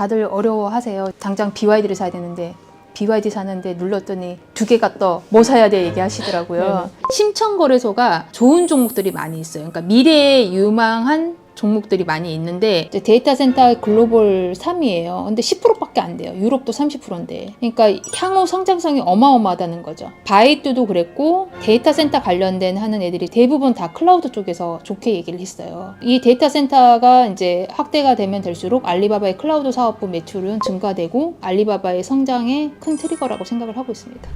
다들 어려워하세요. 당장 BYD를 사야 되는데 BYD 사는데 눌렀더니 두 개가 떠. 뭐 사야 돼 얘기하시더라고요. 심천거래소가 좋은 종목들이 많이 있어요. 그러니까 미래에 유망한 종목들이 많이 있는데 이제 데이터 센터 글로벌 3위예요. 근데 10%밖에 안 돼요. 유럽도 30%인데. 그러니까 향후 성장성이 어마어마하다는 거죠. 바이두도 그랬고 데이터 센터 관련된 하는 애들이 대부분 다 클라우드 쪽에서 좋게 얘기를 했어요. 이 데이터 센터가 이제 확대가 되면 될수록 알리바바의 클라우드 사업부 매출은 증가되고 알리바바의 성장의 큰 트리거라고 생각을 하고 있습니다.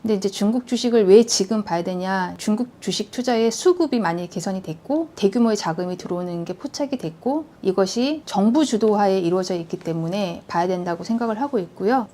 근데 이제 중국 주식을 왜 지금 봐야 되냐? 중국 주식 투자의 수급이 많이 개선이 됐고 대규모의 자금이 들어오는 게 포착이 됐고 이것이 정부 주도하에 이루어져 있기 때문에 봐야 된다고 생각을 하고 있고요.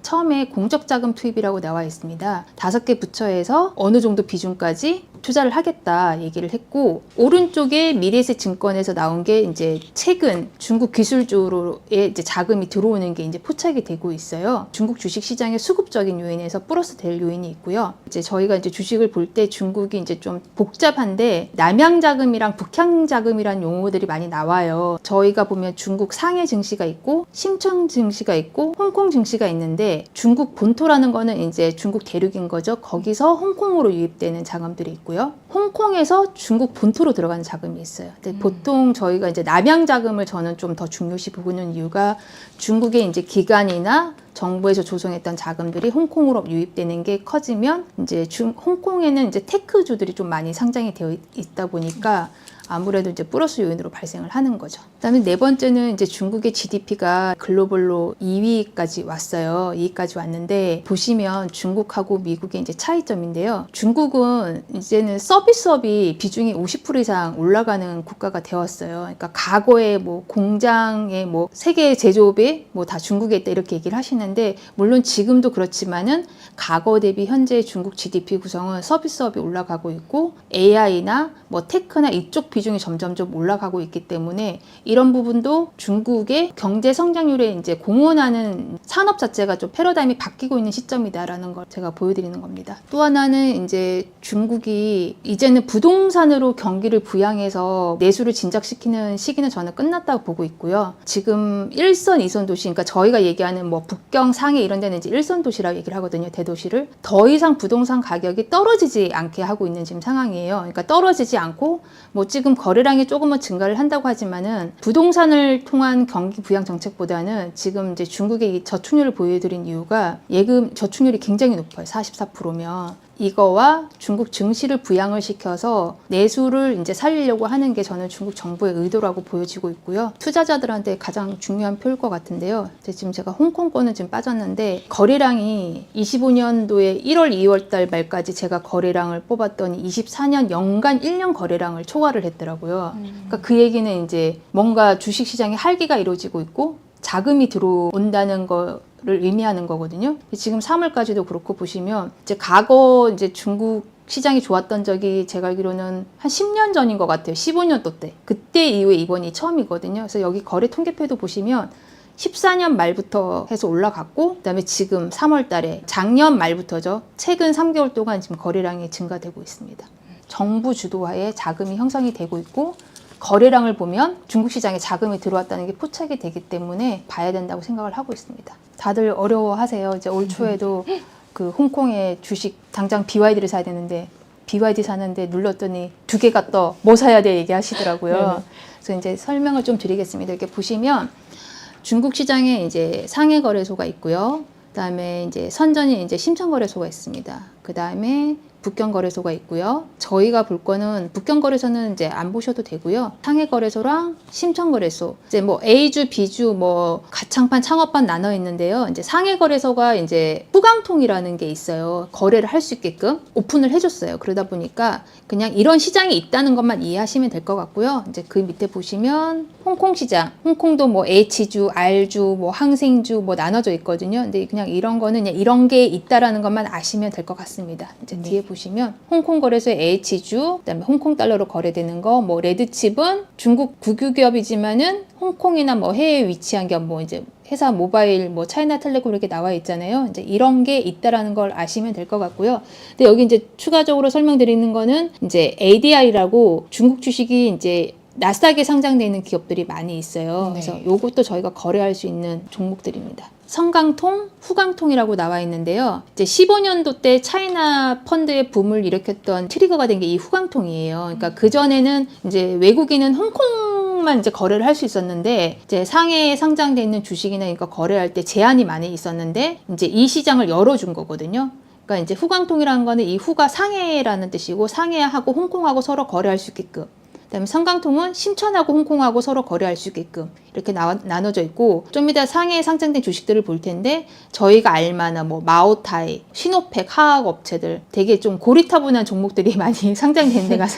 처음에 공적자금 투입이라고 나와 있습니다. 5개 부처에서 어느 정도 비중까지 투자를 하겠다 얘기를 했고, 오른쪽에 미래에셋 증권에서 나온 게 이제 최근 중국 기술주로의 이제 자금이 들어오는 게 이제 포착이 되고 있어요. 중국 주식 시장의 수급적인 요인에서 플러스 될 요인이 있고요. 이제 저희가 이제 주식을 볼 때 중국이 이제 좀 복잡한데 남양 자금이랑 북향 자금이란 용어들이 많이 나와요. 저희가 보면 중국 상해 증시가 있고 심천 증시가 있고 홍콩 증시가 있는데 중국 본토라는 거는 이제 중국 대륙인 거죠. 거기서 홍콩으로 유입되는 자금들이 있고요. 홍콩에서 중국 본토로 들어가는 자금이 있어요. 근데 보통 저희가 이제 남양 자금을 저는 좀 더 중요시 보는 이유가 중국의 이제 기관이나 정부에서 조성했던 자금들이 홍콩으로 유입되는 게 커지면 이제 홍콩에는 이제 테크주들이 좀 많이 상장이 되어 있다 보니까 아무래도 이제 플러스 요인으로 발생을 하는 거죠. 그다음에 네 번째는 이제 중국의 GDP가 글로벌로 2위까지 왔어요. 2위까지 왔는데 보시면 중국하고 미국의 이제 차이점인데요. 중국은 이제는 서비스업이 비중이 50% 이상 올라가는 국가가 되었어요. 그러니까 과거에 뭐 공장의 뭐 세계 제조업이 뭐 다 중국에 있다 이렇게 얘기를 하시는데 물론 지금도 그렇지만은 과거 대비 현재 중국 GDP 구성은 서비스업이 올라가고 있고 AI나 뭐 테크나 이쪽 비중이 점점 올라가고 있기 때문에 이런 부분도 중국의 경제 성장률에 이제 공헌하는 산업 자체가 좀 패러다임이 바뀌고 있는 시점이다라는 걸 제가 보여드리는 겁니다. 또 하나는 이제 중국이 이제는 부동산으로 경기를 부양해서 내수를 진작시키는 시기는 저는 끝났다고 보고 있고요. 지금 1선, 2선 도시, 그러니까 저희가 얘기하는 뭐 북경, 상해 이런 데는 이제 1선 도시라고 얘기를 하거든요. 대도시를. 더 이상 부동산 가격이 떨어지지 않게 하고 있는 지금 상황이에요. 그러니까 떨어지지 않고 뭐 지금 거래량이 조금은 증가를 한다고 하지만은 부동산을 통한 경기 부양 정책보다는 지금 이제 중국의 저축률을 보여드린 이유가 예금 저축률이 굉장히 높아요. 44%면. 이거와 중국 증시를 부양을 시켜서 내수를 이제 살리려고 하는 게 저는 중국 정부의 의도라고 보여지고 있고요. 투자자들한테 가장 중요한 표일 것 같은데요. 지금 제가 홍콩 거는 지금 빠졌는데 거래량이 25년도에 1월, 2월 달 말까지 제가 거래량을 뽑았더니 24년 연간 1년 거래량을 초과를 했더라고요. 그러니까 그 얘기는 이제 뭔가 주식시장에 활기가 이루어지고 있고 자금이 들어온다는 거 를 의미하는 거거든요. 지금 3월까지도 그렇고 보시면 이제 과거 이제 중국 시장이 좋았던 적이 제가 알기로는 한 10년 전인 것 같아요. 15년도 때. 그때 이후에 이번이 처음이거든요. 그래서 여기 거래 통계표도 보시면 14년 말부터 해서 올라갔고 그다음에 지금 3월 달에 작년 말부터죠. 최근 3개월 동안 지금 거래량이 증가되고 있습니다. 정부 주도하에 자금이 형성이 되고 있고 거래량을 보면 중국 시장에 자금이 들어왔다는 게 포착이 되기 때문에 봐야 된다고 생각을 하고 있습니다. 다들 어려워하세요. 이제 올 초에도 그 홍콩의 주식 당장 BYD를 사야 되는데 BYD 사는데 눌렀더니 두 개가 떠. 뭐 사야 돼 얘기하시더라고요. 그래서 이제 설명을 좀 드리겠습니다. 이렇게 보시면 중국 시장에 이제 상해 거래소가 있고요. 그다음에 이제 선전이 이제 심천 거래소가 있습니다. 그다음에 북경 거래소가 있고요. 저희가 볼 거는 북경 거래소는 이제 안 보셔도 되고요. 상해 거래소랑 심천 거래소. 이제 뭐 A주, B주 뭐 가창판, 창업반 나눠 있는데요. 이제 상해 거래소가 이제 후강통이라는 게 있어요. 거래를 할 수 있게끔 오픈을 해줬어요. 그러다 보니까 그냥 이런 시장이 있다는 것만 이해하시면 될 것 같고요. 이제 그 밑에 보시면 홍콩 시장. 홍콩도 뭐 H주, R주, 뭐 항생주 뭐 나눠져 있거든요. 근데 그냥 이런 거는 그냥 이런 게 있다라는 것만 아시면 될 것 같습니다. 이제 뒤에 보시면 홍콩 거래소의 H주, 그다음에 홍콩 달러로 거래되는 거, 뭐 레드칩은 중국 국유기업이지만은 홍콩이나 뭐 해외에 위치한 기업, 뭐 이제 회사 모바일, 뭐 차이나텔레콤 이렇게 나와 있잖아요. 이제 이런 게 있다라는 걸 아시면 될 것 같고요. 근데 여기 이제 추가적으로 설명드리는 거는 이제 ADR이라고 중국 주식이 이제 나스닥에 상장되어 있는 기업들이 많이 있어요. 네. 그래서 요것도 저희가 거래할 수 있는 종목들입니다. 성강통, 후강통이라고 나와 있는데요. 이제 15년도 때 차이나 펀드의 붐을 일으켰던 트리거가 된 게 이 후강통이에요. 그러니까 그 전에는 이제 외국인은 홍콩만 이제 거래를 할 수 있었는데 이제 상해에 상장돼 있는 주식이나 이거 거래할 때 제한이 많이 있었는데 이제 이 시장을 열어준 거거든요. 그러니까 이제 후강통이라는 거는 이 후가 상해라는 뜻이고 상해하고 홍콩하고 서로 거래할 수 있게끔. 그다음에 성강통은 심천하고 홍콩하고 서로 거래할 수 있게끔 이렇게 나눠져 있고 좀 이따 상해에 상장된 주식들을 볼 텐데 저희가 알만한 뭐 마오타이, 시노팩 화학 업체들 되게 좀 고리타분한 종목들이 많이 상장된 데가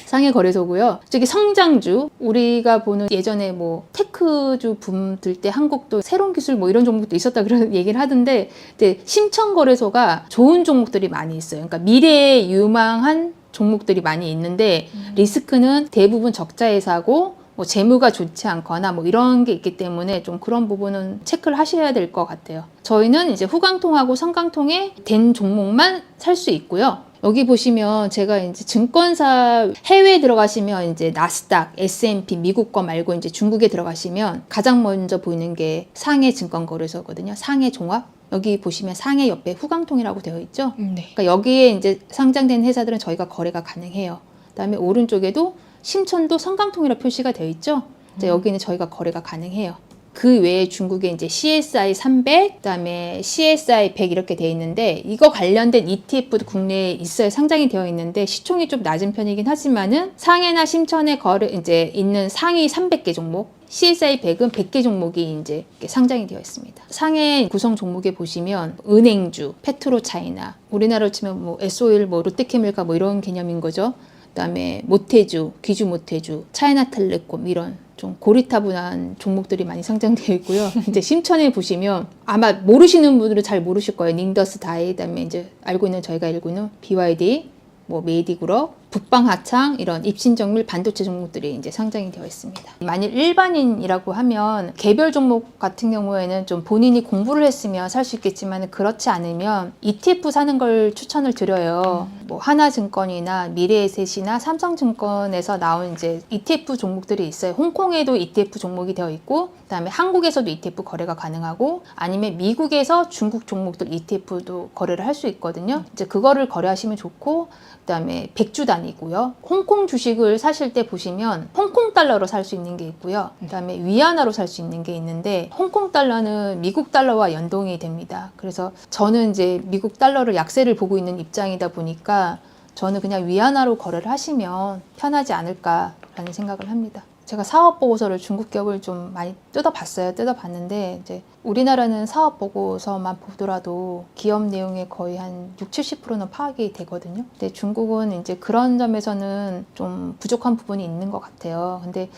상해 거래소고요. 저기 성장주 우리가 보는 예전에 뭐 테크주 붐 들 때 한국도 새로운 기술 뭐 이런 종목도 있었다 그런 얘기를 하던데 심천 거래소가 좋은 종목들이 많이 있어요. 그러니까 미래에 유망한 종목들이 많이 있는데 리스크는 대부분 적자회사고 뭐 재무가 좋지 않거나 뭐 이런 게 있기 때문에 좀 그런 부분은 체크를 하셔야 될 것 같아요. 저희는 이제 후강통하고 성강통에 된 종목만 살 수 있고요. 여기 보시면 제가 이제 증권사 해외에 들어가시면 이제 나스닥, S&P 미국 거 말고 이제 중국에 들어가시면 가장 먼저 보이는 게 상해증권거래소거든요. 상해종합. 여기 보시면 상해 옆에 후강통이라고 되어 있죠. 네. 그러니까 여기에 이제 상장된 회사들은 저희가 거래가 가능해요. 그다음에 오른쪽에도 심천도 성강통이라 표시가 되어 있죠. 이제 여기는 저희가 거래가 가능해요. 그 외에 중국에 이제 CSI 300, 그다음에 CSI 100 이렇게 되어 있는데 이거 관련된 ETF도 국내에 있어요. 상장이 되어 있는데 시총이 좀 낮은 편이긴 하지만은 상해나 심천에 거래 이제 있는 상위 300개 종목, CSI 100은 100개 종목이 이제 상장이 되어 있습니다. 상해 구성 종목에 보시면 은행주, 페트로차이나, 우리나라로 치면 뭐 S-오일, 뭐 롯데케밀카 뭐 이런 개념인 거죠. 그다음에 모태주, 귀주 모태주, 차이나텔레콤 이런 좀 고리타분한 종목들이 많이 상장되어 있고요. 이제 심천에 보시면 아마 모르시는 분들은 잘 모르실 거예요. 닝더스 다이, 그다음에 이제 저희가 알고 있는 BYD, 뭐 메디그룹, 북방하창 이런 입신정밀 반도체 종목들이 이제 상장이 되어 있습니다. 만일 일반인이라고 하면 개별 종목 같은 경우에는 좀 본인이 공부를 했으면 살 수 있겠지만 그렇지 않으면 ETF 사는 걸 추천을 드려요. 뭐 하나증권이나 미래에셋이나 삼성증권에서 나온 이제 ETF 종목들이 있어요. 홍콩에도 ETF 종목이 되어 있고 그다음에 한국에서도 ETF 거래가 가능하고 아니면 미국에서 중국 종목들 ETF도 거래를 할 수 있거든요. 이제 그거를 거래하시면 좋고 그다음에 100주 단위고요. 홍콩 주식을 사실 때 보시면 홍콩 달러로 살 수 있는 게 있고요. 그다음에 위안화로 살 수 있는 게 있는데 홍콩 달러는 미국 달러와 연동이 됩니다. 그래서 저는 이제 미국 달러를 약세를 보고 있는 입장이다 보니까 저는 그냥 위안화로 거래를 하시면 편하지 않을까라는 생각을 합니다. 제가 사업 보고서를 중국 기업을 좀 많이 뜯어봤어요. 뜯어봤는데 이제 우리나라는 사업 보고서만 보더라도 기업 내용의 거의 한 60-70%는 파악이 되거든요. 근데 중국은 이제 그런 점에서는 좀 부족한 부분이 있는 것 같아요. 근데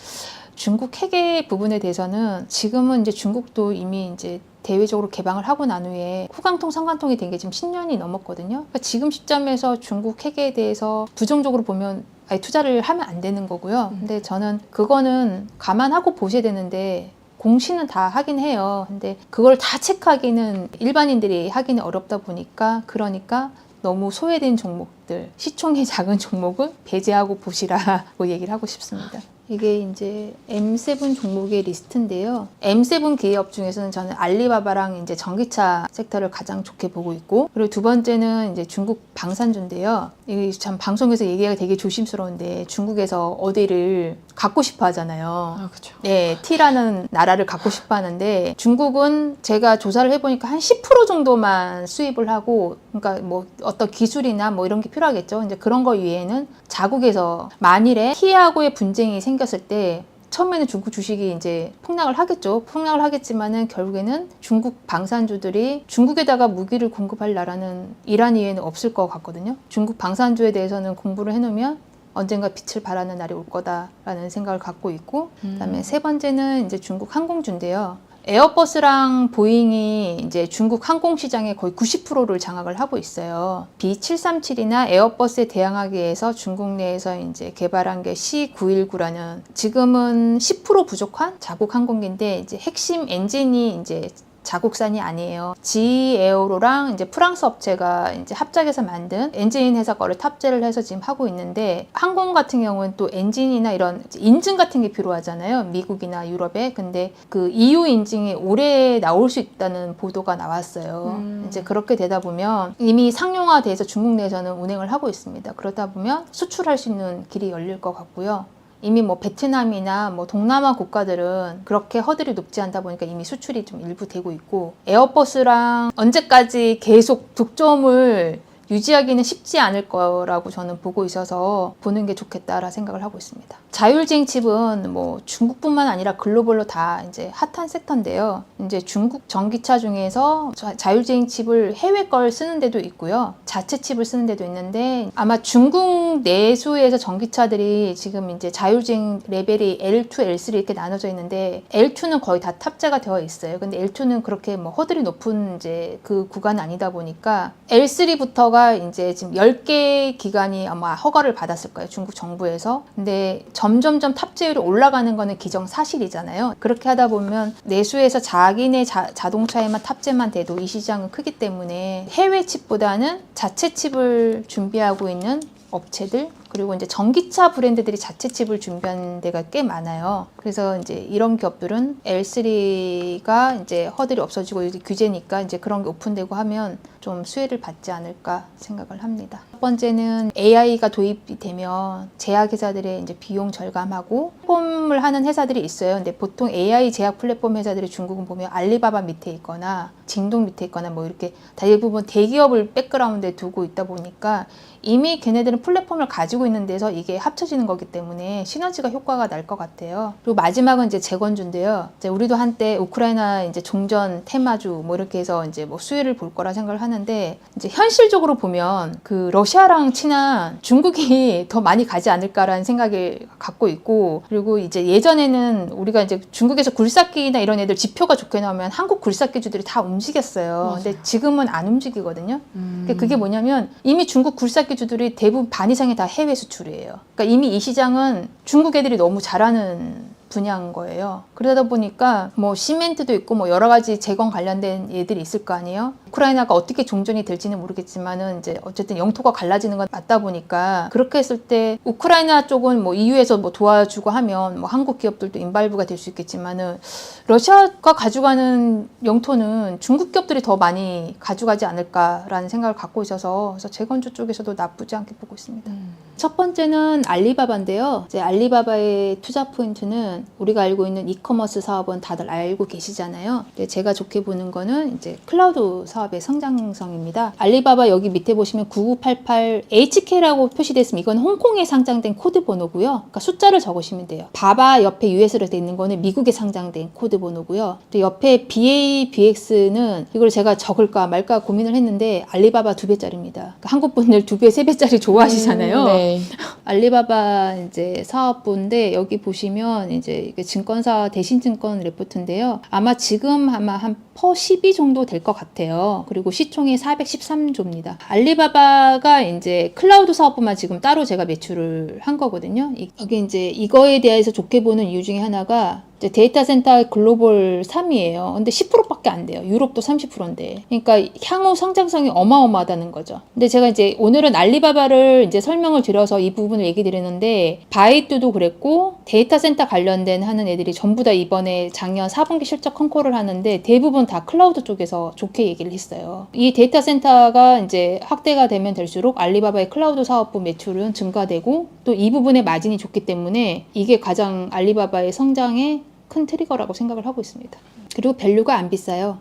중국 회계 부분에 대해서는 지금은 이제 중국도 이미 이제 대외적으로 개방을 하고 난 후에 후강통, 성강통이 된 게 지금 10년이 넘었거든요. 그러니까 지금 시점에서 중국 회계에 대해서 부정적으로 보면 아예 투자를 하면 안 되는 거고요. 근데 저는 그거는 감안하고 보셔야 되는데 공시는 다 하긴 해요. 근데 그걸 다 체크하기는 일반인들이 하기는 어렵다 보니까 그러니까 너무 소외된 종목들, 시총이 작은 종목은 배제하고 보시라고 얘기를 하고 싶습니다. 이게 이제 M7 종목의 리스트인데요. M7 기업 중에서는 저는 알리바바랑 이제 전기차 섹터를 가장 좋게 보고 있고, 그리고 두 번째는 이제 중국 방산주인데요. 이게 참 방송에서 얘기가 되게 조심스러운데 중국에서 어디를 갖고 싶어 하잖아요. 아, 그렇죠. 네, T라는 나라를 갖고 싶어 하는데 중국은 제가 조사를 해보니까 한 10% 정도만 수입을 하고, 그러니까 뭐 어떤 기술이나 뭐 이런 게 필요하겠죠. 이제 그런 거 위에는 자국에서 만일에 T하고의 분쟁이 생겼을 때 처음에는 중국 주식이 이제 폭락을 하겠죠. 폭락을 하겠지만은 결국에는 중국 방산주들이 중국에다가 무기를 공급할 나라는 이란 이외에는 없을 것 같거든요. 중국 방산주에 대해서는 공부를 해놓으면 언젠가 빛을 발하는 날이 올 거다라는 생각을 갖고 있고, 그다음에 세 번째는 이제 중국 항공주인데요. 에어버스랑 보잉이 이제 중국 항공 시장의 거의 90%를 장악을 하고 있어요. B737이나 에어버스에 대항하기 위해서 중국 내에서 이제 개발한 게 C919라는 지금은 10% 부족한 자국 항공기인데 이제 핵심 엔진이 이제 자국산이 아니에요. 지에어로랑 이제 프랑스 업체가 이제 합작해서 만든 엔진 회사 거를 탑재를 해서 지금 하고 있는데, 항공 같은 경우는 또 엔진이나 이런 인증 같은 게 필요하잖아요. 미국이나 유럽에. 근데 그 EU 인증이 올해 나올 수 있다는 보도가 나왔어요. 이제 그렇게 되다 보면 이미 상용화돼서 중국 내에서는 운행을 하고 있습니다. 그러다 보면 수출할 수 있는 길이 열릴 것 같고요. 이미 뭐 베트남이나 뭐 동남아 국가들은 그렇게 허들이 높지 않다 보니까 이미 수출이 좀 일부 되고 있고, 에어버스랑 언제까지 계속 독점을 유지하기는 쉽지 않을 거라고 저는 보고 있어서 보는 게 좋겠다라 생각을 하고 있습니다. 자율주행 칩은 뭐 중국뿐만 아니라 글로벌로 다 이제 핫한 섹터인데요. 이제 중국 전기차 중에서 자율주행 칩을 해외 걸 쓰는 데도 있고요. 자체 칩을 쓰는 데도 있는데, 아마 중국 내수에서 전기차들이 지금 이제 자율주행 레벨이 L2, L3 이렇게 나눠져 있는데, L2는 거의 다 탑재가 되어 있어요. 근데 L2는 그렇게 뭐 허들이 높은 이제 그 구간 아니다 보니까 L3부터가 이제 지금 10개 기관이 아마 허가를 받았을 거예요. 중국 정부에서. 근데 점점점 탑재율이 올라가는 거는 기정사실이잖아요. 그렇게 하다 보면 내수에서 자기네 자동차에만 탑재만 돼도 이 시장은 크기 때문에 해외 칩보다는 자체 칩을 준비하고 있는 업체들, 그리고 이제 전기차 브랜드들이 자체 칩을 준비한 데가 꽤 많아요. 그래서 이제 이런 기업들은 L3가 이제 허들이 없어지고 이제 규제니까 이제 그런 게 오픈되고 하면 좀 수혜를 받지 않을까 생각을 합니다. 첫 번째는 AI가 도입이 되면 제약회사들의 이제 비용 절감하고, 플랫폼을 하는 회사들이 있어요. 근데 보통 AI 제약 플랫폼 회사들이 중국은 보면 알리바바 밑에 있거나 징동 밑에 있거나 뭐 이렇게 대부분 대기업을 백그라운드에 두고 있다 보니까 이미 걔네들은 플랫폼을 가지고 있는 데서 이게 합쳐지는 거기 때문에 시너지가 효과가 날 것 같아요. 그리고 마지막은 이제 재건주인데요. 이제 우리도 한때 우크라이나 이제 종전 테마주 뭐 이렇게 해서 이제 뭐 수혜를 볼 거라 생각을 하는데, 이제 현실적으로 보면 그 러시아랑 친한 중국이 더 많이 가지 않을까라는 생각을 갖고 있고, 그리고 이제 예전에는 우리가 이제 중국에서 굴삭기나 이런 애들 지표가 좋게 나오면 한국 굴삭기주들이 다 움직였어요. 맞아요. 근데 지금은 안 움직이거든요. 그게 뭐냐면 이미 중국 굴삭기주들이 대부분 반 이상이 다 해외 수출이에요. 그러니까 이미 이 시장은 중국 애들이 너무 잘하는 분야인 거예요. 그러다 보니까 뭐 시멘트도 있고 뭐 여러 가지 재건 관련된 얘들이 있을 거 아니에요. 우크라이나가 어떻게 종전이 될지는 모르겠지만은 이제 어쨌든 영토가 갈라지는 건 맞다 보니까, 그렇게 했을 때 우크라이나 쪽은 뭐 EU에서 뭐 도와주고 하면 뭐 한국 기업들도 인발부가 될 수 있겠지만은, 러시아가 가져가는 영토는 중국 기업들이 더 많이 가져가지 않을까라는 생각을 갖고 있어서, 그래서 재건주 쪽에서도 나쁘지 않게 보고 있습니다. 첫 번째는 알리바바인데요. 이제 알리바바의 투자 포인트는 우리가 알고 있는 이커머스 사업은 다들 알고 계시잖아요. 근데 제가 좋게 보는 거는 이제 클라우드 사업의 성장성입니다. 알리바바 여기 밑에 보시면 9988HK라고 표시되어 있으면 이건 홍콩에 상장된 코드 번호고요. 그러니까 숫자를 적으시면 돼요. 바바 옆에 US로 되어 있는 거는 미국에 상장된 코드 번호고요. 또 옆에 BABX는 이걸 제가 적을까 말까 고민을 했는데 알리바바 2배짜리입니다. 그러니까 한국 분들 2배, 3배짜리 좋아하시잖아요. 네. 알리바바 이제 사업부인데, 여기 보시면 이제 이게 증권사 대신증권 레포트인데요. 아마 지금 한 퍼 12 정도 될 것 같아요. 그리고 시총이 413조입니다. 알리바바가 이제 클라우드 사업부만 지금 따로 제가 매출을 한 거거든요. 이게 이제 이거에 대해서 좋게 보는 이유 중에 하나가 이제 데이터 센터 글로벌 3위예요. 근데 10%밖에 안 돼요. 유럽도 30%인데. 그러니까 향후 성장성이 어마어마하다는 거죠. 근데 제가 이제 오늘은 알리바바를 이제 설명을 드려서 이 부분을 얘기 드리는데, 바이두도 그랬고 데이터 센터 관련된 하는 애들이 전부 다 이번에 작년 4분기 실적 컨콜을 하는데 대부분 다 클라우드 쪽에서 좋게 얘기를 했어요. 이 데이터 센터가 이제 확대가 되면 될수록 알리바바의 클라우드 사업부 매출은 증가되고, 또 이 부분의 마진이 좋기 때문에 이게 가장 알리바바의 성장에 큰 트리거라고 생각을 하고 있습니다. 그리고 밸류가 안 비싸요.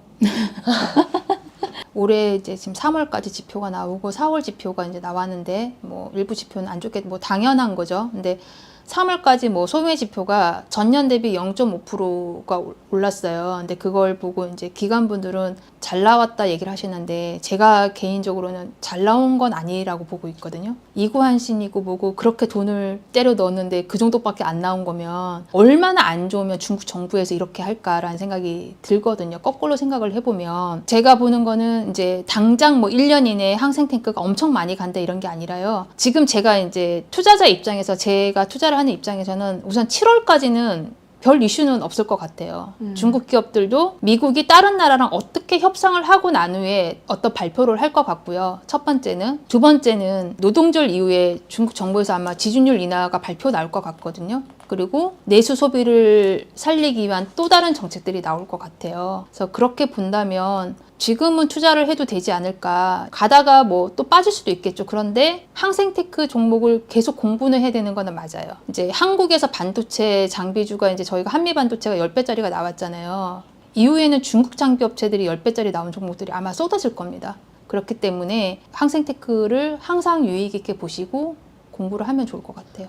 올해 이제 지금 3월까지 지표가 나오고 4월 지표가 이제 나왔는데, 뭐 일부 지표는 안 좋게 뭐 당연한 거죠. 근데 3월까지 뭐 소매 지표가 전년 대비 0.5%가 올랐어요. 근데 그걸 보고 이제 기관분들은 잘 나왔다 얘기를 하시는데, 제가 개인적으로는 잘 나온 건 아니라고 보고 있거든요. 이구한신이고 뭐고 그렇게 돈을 때려 넣었는데 그 정도밖에 안 나온 거면 얼마나 안 좋으면 중국 정부에서 이렇게 할까라는 생각이 들거든요. 거꾸로 생각을 해보면, 제가 보는 거는 이제 당장 뭐 1년 이내에 항생 탱크가 엄청 많이 간다 이런 게 아니라요. 지금 제가 이제 투자자 입장에서, 제가 투자를 하는 입장에서는 우선 7월까지는 별 이슈는 없을 것 같아요. 중국 기업들도 미국이 다른 나라랑 어떻게 협상을 하고 난 후에 어떤 발표를 할 것 같고요. 첫 번째는. 두 번째는 노동절 이후에 중국 정부에서 아마 지준율 인하가 발표 나올 것 같거든요. 그리고 내수 소비를 살리기 위한 또 다른 정책들이 나올 것 같아요. 그래서 그렇게 본다면 지금은 투자를 해도 되지 않을까. 가다가 뭐 또 빠질 수도 있겠죠. 그런데 항생테크 종목을 계속 공부는 해야 되는 거는 맞아요. 이제 한국에서 반도체 장비주가 이제 저희가 한미 반도체가 10배짜리가 나왔잖아요. 이후에는 중국 장비 업체들이 10배짜리 나온 종목들이 아마 쏟아질 겁니다. 그렇기 때문에 항생테크를 항상 유의 깊게 보시고 공부를 하면 좋을 것 같아요.